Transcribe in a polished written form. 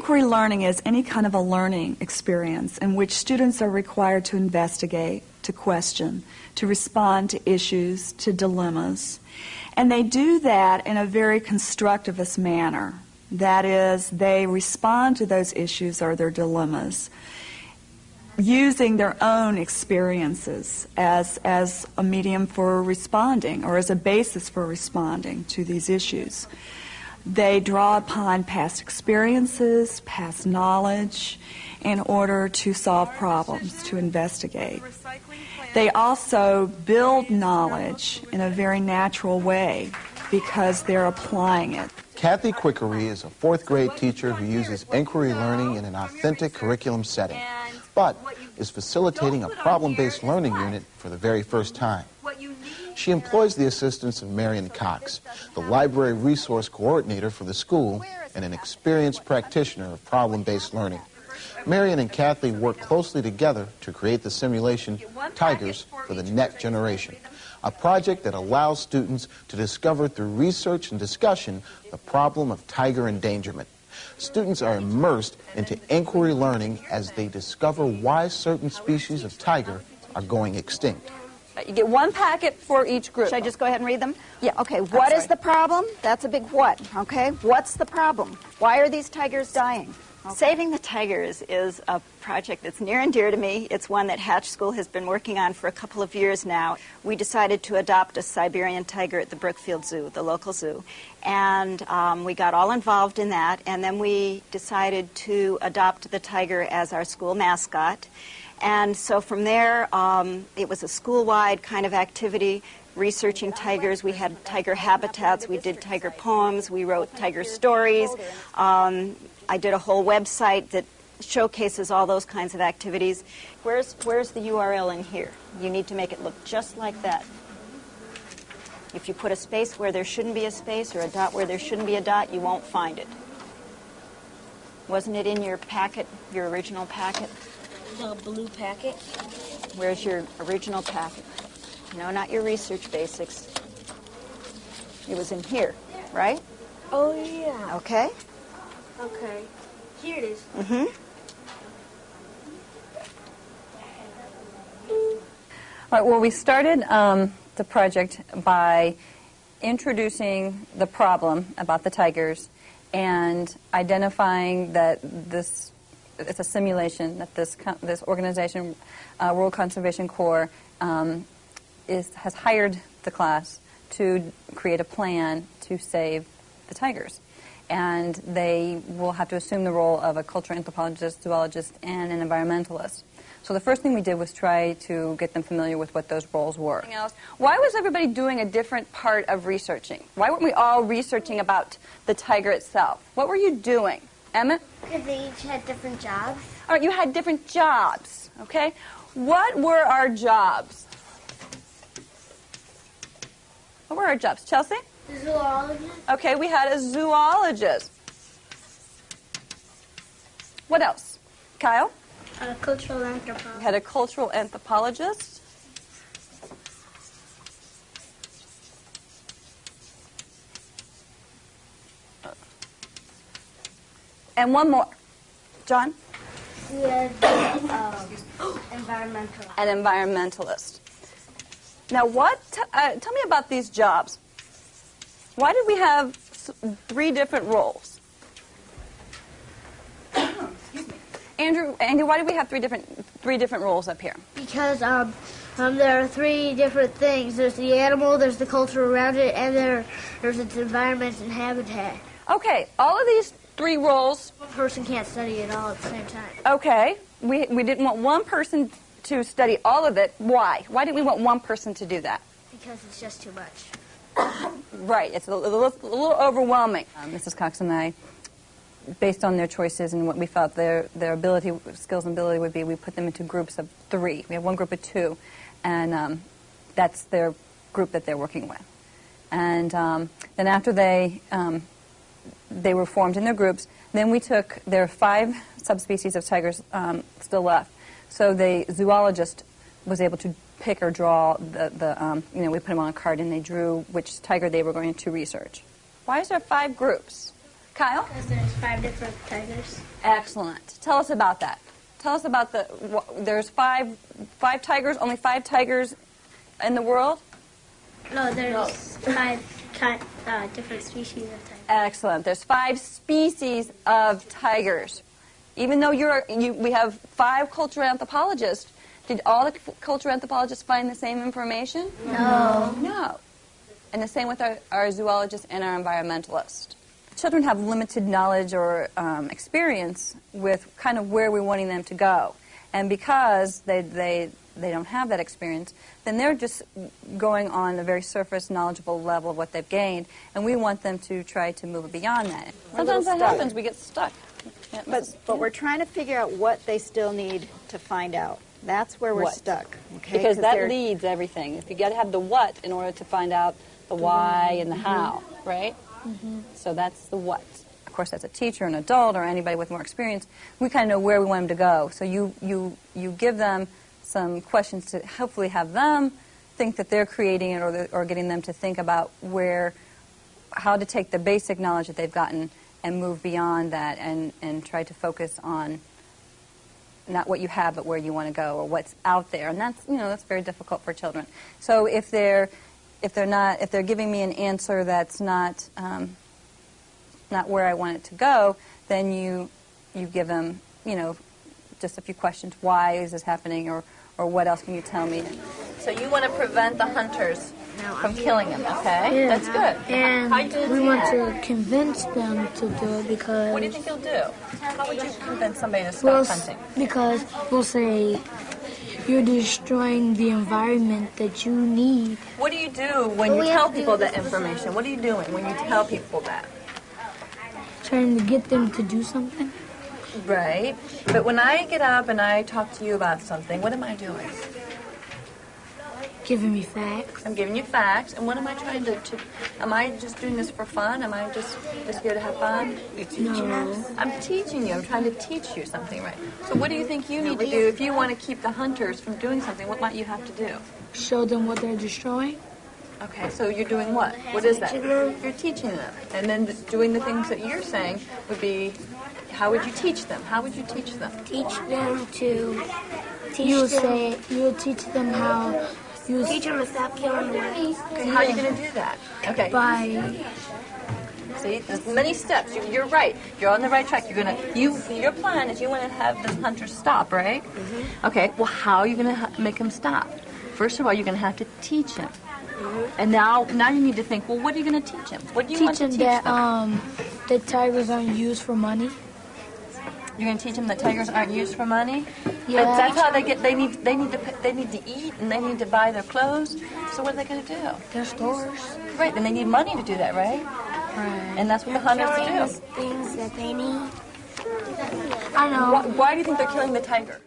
Inquiry learning is any kind of a learning experience in which students are required to investigate, to question, to respond to issues, to dilemmas. And they do that in a very constructivist manner. That is, they respond to those issues or their dilemmas using their own experiences as a medium for responding or as a basis for responding to these issues. They draw upon past experiences, past knowledge, in order to solve problems, to investigate. They also build knowledge in a very natural way because they're applying it. Kathy Quickery is a fourth grade teacher who uses inquiry learning in an authentic curriculum setting, but is facilitating a problem-based learning unit for the very first time. She employs the assistance of Marion Cox, the library resource coordinator for the school and an experienced practitioner of problem-based learning. Marion and Kathy work closely together to create the simulation Tigers for the Next Generation, a project that allows students to discover through research and discussion the problem of tiger endangerment. Students are immersed into inquiry learning as they discover why certain species of tiger are going extinct. You get one packet for each group. Should I just go ahead and read them? Yeah. Okay, what is the problem? That's a big what, okay? What's the problem? Why are these tigers dying? Okay. Saving the tigers is a project that's near and dear to me. It's one that Hatch School has been working on for a couple of years now. We decided to adopt a Siberian tiger at the Brookfield Zoo, the local zoo. And we got all involved in that. And then we decided to adopt the tiger as our school mascot. And so from there, it was a school-wide kind of activity, researching tigers. We had tiger habitats. We did tiger poems. We wrote tiger stories. I did a whole website that showcases all those kinds of activities. Where's the URL in here? You need to make it look just like that. If you put a space where there shouldn't be a space or a dot where there shouldn't be a dot, you won't find it. Wasn't it in your packet, your original packet? The blue packet. Where's your original packet? No, not your research basics. It was in here, right? Oh, yeah. Okay. Okay. Here it is. Mm-hmm. All right, well, we started the project by introducing the problem about the tigers and identifying that it's a simulation, that this organization, World Conservation Corps, has hired the class to create a plan to save the tigers. And they will have to assume the role of a cultural anthropologist, zoologist, and an environmentalist. So the first thing we did was try to get them familiar with what those roles were. Why was everybody doing a different part of researching? Why weren't we all researching about the tiger itself? What were you doing? Emmett? Because they each had different jobs. All right, you had different jobs, okay? What were our jobs? What were our jobs? Chelsea? Zoologist. Okay, we had a zoologist. What else? Kyle? A cultural anthropologist. We had a cultural anthropologist. And one more. John? We had environmental. An environmentalist. Now, tell me about these jobs. Why did we have three different roles? Andy, why did we have three different roles up here? Because there are three different things. There's the animal, there's the culture around it, and there's its environment and habitat. Okay, all of these three roles. One person can't study it all at the same time. Okay, we didn't want one person to study all of it. Why? Why didn't we want one person to do that? Because it's just too much. Right, it's a little overwhelming. Mrs. Cox and I, based on their choices and what we felt their skills and ability would be, we put them into groups of three. We have one group of two, and that's their group that they're working with. And then after they were formed in their groups, then we took, there are 5 subspecies of tigers still left. So the zoologist was able to pick or draw we put them on a card and they drew which tiger they were going to research. Why is there 5 groups? Kyle? Because there's 5 different tigers. Excellent. Tell us about that. Tell us about there's five tigers, only 5 tigers in the world? No, there's 5 different species of tigers. Excellent. There's 5 species of tigers. Even though we have 5 cultural anthropologists, did all the cultural anthropologists find the same information? No. No. And the same with our zoologists and our environmentalists. Children have limited knowledge or experience with kind of where we're wanting them to go. And because they don't have that experience, then they're just going on a very surface, knowledgeable level of what they've gained, and we want them to try to move beyond that. Sometimes that happens, we get stuck. Yeah, But we're trying to figure out what they still need to find out. That's where we're stuck. Okay? Because that leads everything. If you got to have the what in order to find out the why and the how, right? So that's the what. Of course, as a teacher, an adult, or anybody with more experience, we kind of know where we want them to go. So you give them some questions to hopefully have them think that they're creating it, or getting them to think about how to take the basic knowledge that they've gotten and move beyond that, and try to focus on not what you have, but where you want to go, or what's out there. And that's very difficult for children. So if they're giving me an answer that's not where I want it to go, then you give them, just a few questions. Why is this happening, or what else can you tell me? So you want to prevent the hunters from killing them, okay? Yeah. That's good. And we want to convince them to do it because... What do you think you'll do? How would you convince somebody to stop hunting? Because we'll say, you're destroying the environment that you need. What do you do when you tell people that information? What are you doing when you tell people that? Trying to get them to do something. Right. But when I get up and I talk to you about something, what am I doing? Giving me facts. I'm giving you facts. And what am I trying to am I just doing this for fun? Am I just here to have fun? No. I'm teaching you. I'm trying to teach you something, right? So what do you think you need to do if you want to keep the hunters from doing something? What might you have to do? Show them what they're destroying. Okay, so you're doing what? What is that? You're teaching them. And then doing the things that you're saying would be, how would you teach them? How would you teach them? Teach them to... You'll teach them how... Teach them to stop killing the race. Okay, how are you going to do that? Okay. By... See, there's many steps. You're right. You're on the right track. Your plan is you want to have the hunters stop, right? Mm-hmm. Okay. Well, how are you going to make them stop? First of all, you're going to have to teach them. Mm-hmm. And now you need to think. Well, what are you going to teach them? What do you want to teach them? That tigers aren't used for money. You're going to teach them that tigers aren't used for money? Yeah. That's how they need to eat, and they need to buy their clothes. So what are they going to do? Their stores. Right. And they need money to do that, right? Right. And that's what the hunters do. Things that they need. I know. Why do you think they're killing the tiger?